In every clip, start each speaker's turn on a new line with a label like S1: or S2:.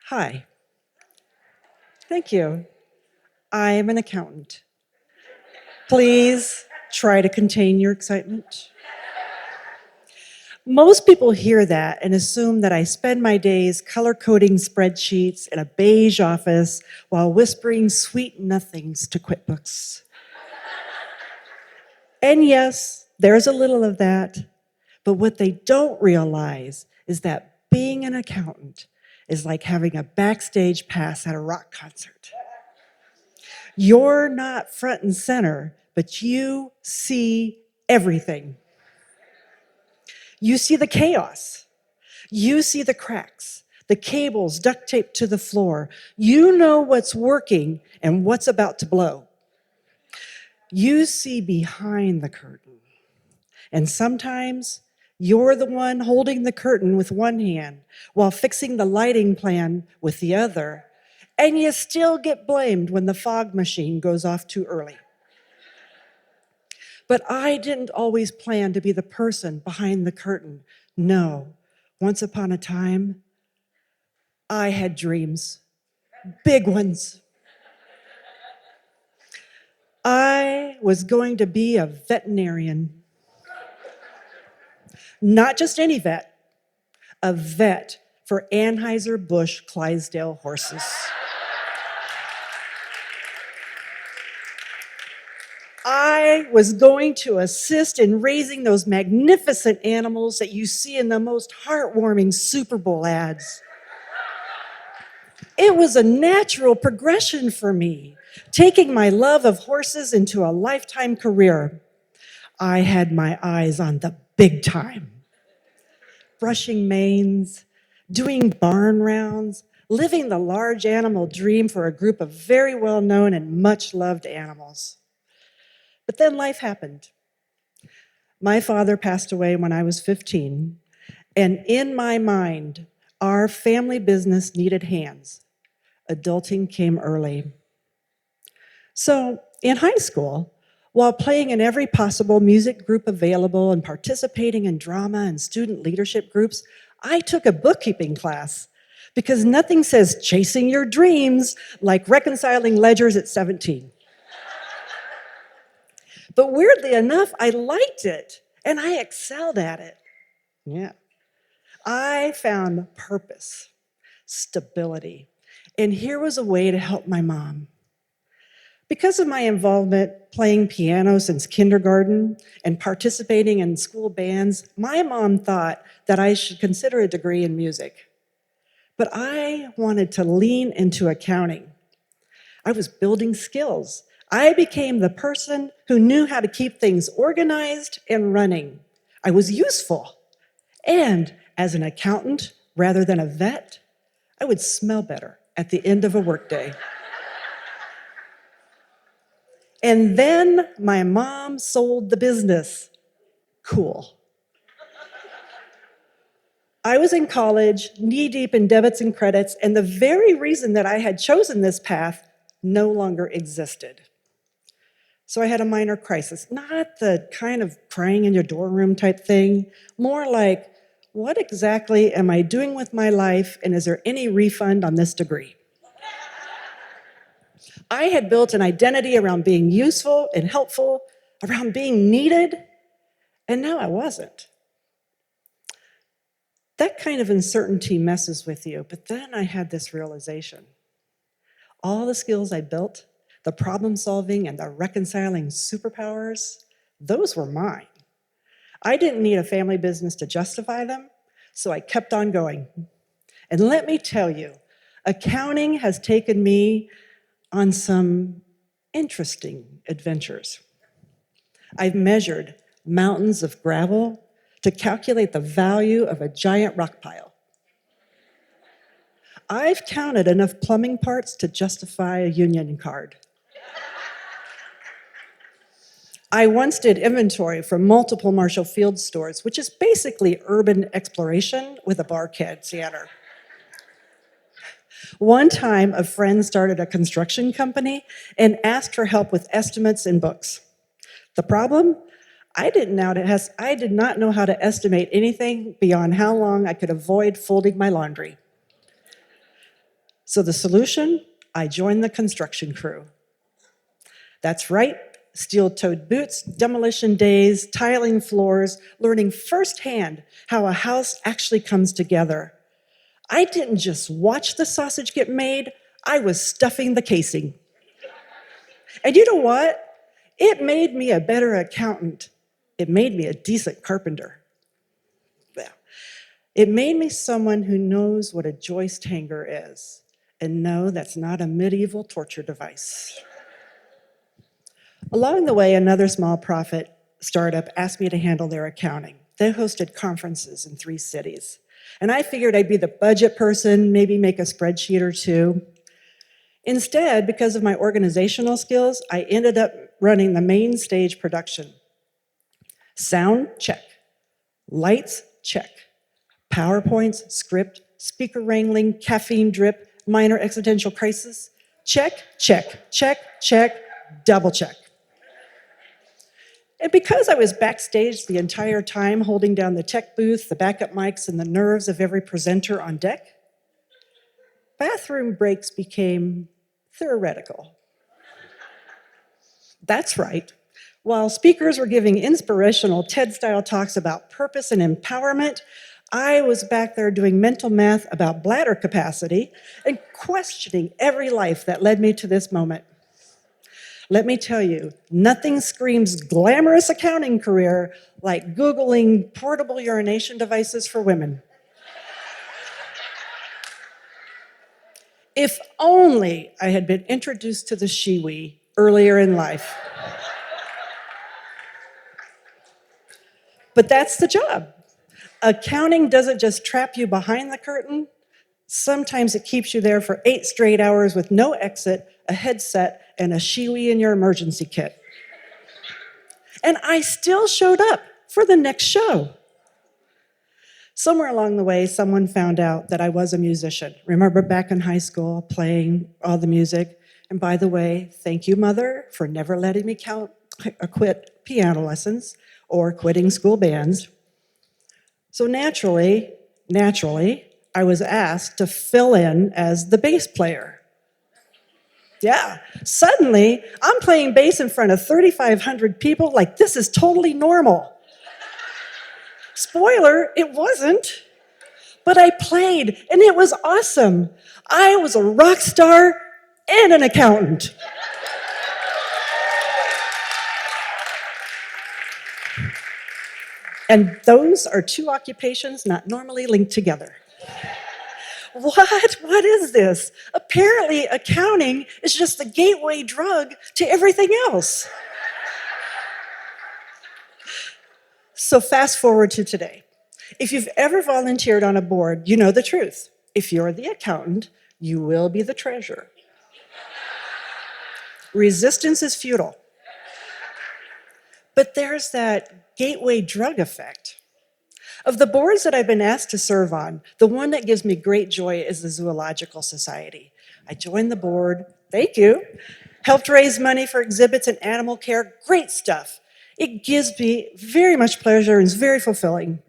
S1: Hi. Thank you. I am an accountant. Please try to contain your excitement. Most people hear that and assume that I spend my days color coding spreadsheets in a beige office while whispering sweet nothings to QuickBooks. And yes, there's a little of that, but what they don't realize is that being an accountant is like having a backstage pass at a rock concert. You're not front and center, but you see everything. You see the chaos. You see the cracks, the cables duct taped to the floor. You know what's working and what's about to blow. You see behind the curtain. And sometimes you're the one holding the curtain with one hand while fixing the lighting plan with the other, and you still get blamed when the fog machine goes off too early. But I didn't always plan to be the person behind the curtain. No, once upon a time, I had dreams, big ones. I was going to be a veterinarian. Not just any vet, a vet for Anheuser-Busch Clydesdale horses. I was going to assist in raising those magnificent animals that you see in the most heartwarming Super Bowl ads. It was a natural progression for me, taking my love of horses into a lifetime career. I had my eyes on the big time. Brushing manes, doing barn rounds, living the large animal dream for a group of very well-known and much-loved animals. But then life happened. My father passed away when I was 15, and in my mind, our family business needed hands. Adulting came early. So in high school, while playing in every possible music group available and participating in drama and student leadership groups, I took a bookkeeping class because nothing says chasing your dreams like reconciling ledgers at 17. But weirdly enough, I liked it and I excelled at it. Yeah. I found purpose, stability, and here was a way to help my mom. Because of my involvement playing piano since kindergarten and participating in school bands, my mom thought that I should consider a degree in music. But I wanted to lean into accounting. I was building skills. I became the person who knew how to keep things organized and running. I was useful. And as an accountant, rather than a vet, I would smell better at the end of a workday. And then my mom sold the business. Cool. I was in college, knee-deep in debits and credits, and the very reason that I had chosen this path no longer existed. So I had a minor crisis, not the kind of crying in your dorm room type thing, more like, what exactly am I doing with my life, and is there any refund on this degree? I had built an identity around being useful and helpful, around being needed, and now I wasn't. That kind of uncertainty messes with you, but then I had this realization. All the skills I built, the problem solving and the reconciling superpowers, those were mine. I didn't need a family business to justify them, so I kept on going. And let me tell you, accounting has taken me on some interesting adventures. I've measured mountains of gravel to calculate the value of a giant rock pile. I've counted enough plumbing parts to justify a union card. I once did inventory for multiple Marshall Field stores, which is basically urban exploration with a barcade scanner. One time, a friend started a construction company and asked for help with estimates and books. The problem? I did not know how to estimate anything beyond how long I could avoid folding my laundry. So the solution? I joined the construction crew. That's right, steel-toed boots, demolition days, tiling floors, learning firsthand how a house actually comes together. I didn't just watch the sausage get made, I was stuffing the casing. And you know what? It made me a better accountant. It made me a decent carpenter. Well, it made me someone who knows what a joist hanger is, and no, that's not a medieval torture device. Along the way, another small profit startup asked me to handle their accounting. They hosted conferences in 3 cities. And I figured I'd be the budget person, maybe make a spreadsheet or 2. Instead, because of my organizational skills, I ended up running the main stage production. Sound, check. Lights, check. PowerPoints, script, speaker wrangling, caffeine drip, minor existential crisis. Check, check, check, check, double check. And because I was backstage the entire time, holding down the tech booth, the backup mics, and the nerves of every presenter on deck, bathroom breaks became theoretical. That's right. While speakers were giving inspirational TED-style talks about purpose and empowerment, I was back there doing mental math about bladder capacity and questioning every life that led me to this moment. Let me tell you, nothing screams glamorous accounting career like Googling portable urination devices for women. If only I had been introduced to the she-we earlier in life. But that's the job. Accounting doesn't just trap you behind the curtain. Sometimes it keeps you there for 8 straight hours with no exit, a headset, and a she-we in your emergency kit. And I still showed up for the next show. Somewhere along the way, someone found out that I was a musician. Remember back in high school, playing all the music? And by the way, thank you, Mother, for never letting me quit piano lessons or quitting school bands. So naturally, I was asked to fill in as the bass player. Yeah, suddenly, I'm playing bass in front of 3,500 people like this is totally normal. Spoiler, it wasn't. But I played, and it was awesome. I was a rock star and an accountant. And those are 2 occupations not normally linked together. What is this? Apparently, accounting is just the gateway drug to everything else. So fast forward to today. If you've ever volunteered on a board, you know the truth. If you're the accountant, you will be the treasurer. Resistance is futile. But there's that gateway drug effect. Of the boards that I've been asked to serve on, the one that gives me great joy is the Zoological Society. I joined the board, thank you, helped raise money for exhibits and animal care, great stuff. It gives me very much pleasure and is very fulfilling.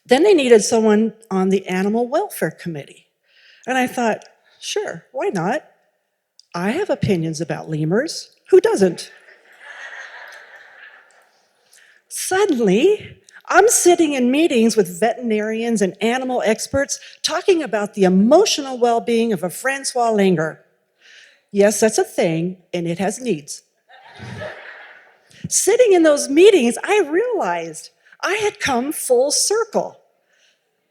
S1: Then they needed someone on the Animal Welfare Committee. And I thought, sure, why not? I have opinions about lemurs. Who doesn't? Suddenly, I'm sitting in meetings with veterinarians and animal experts talking about the emotional well-being of a Francois Langer. Yes, that's a thing, and it has needs. Sitting in those meetings, I realized I had come full circle.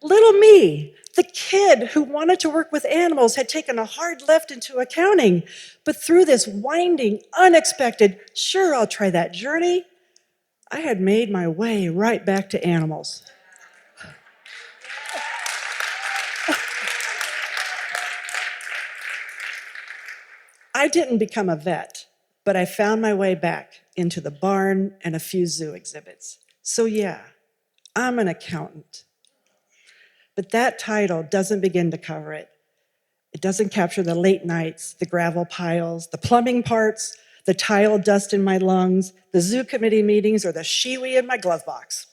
S1: Little me, the kid who wanted to work with animals, had taken a hard left into accounting, but through this winding, unexpected, sure, I'll try that journey, I had made my way right back to animals. I didn't become a vet, but I found my way back into the barn and a few zoo exhibits. So yeah, I'm an accountant. But that title doesn't begin to cover it. It doesn't capture the late nights, the gravel piles, the plumbing parts, the tile dust in my lungs, the zoo committee meetings, or the she-we in my glove box.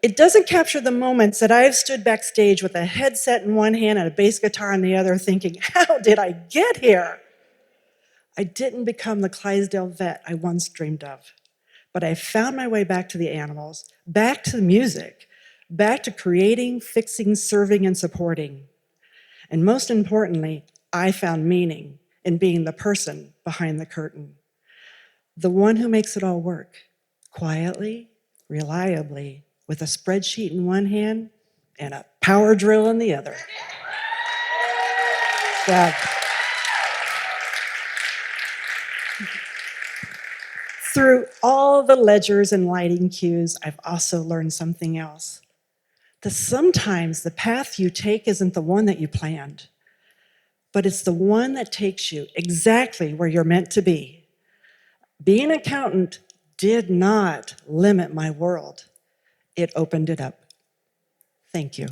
S1: It doesn't capture the moments that I've stood backstage with a headset in one hand and a bass guitar in the other thinking, how did I get here? I didn't become the Clydesdale vet I once dreamed of, but I found my way back to the animals, back to the music, back to creating, fixing, serving, and supporting. And most importantly, I found meaning in being the person behind the curtain, the one who makes it all work, quietly, reliably, with a spreadsheet in one hand and a power drill in the other. Yeah. Through all the ledgers and lighting cues, I've also learned something else. That sometimes the path you take isn't the one that you planned, but it's the one that takes you exactly where you're meant to be. Being an accountant did not limit my world. It opened it up. Thank you.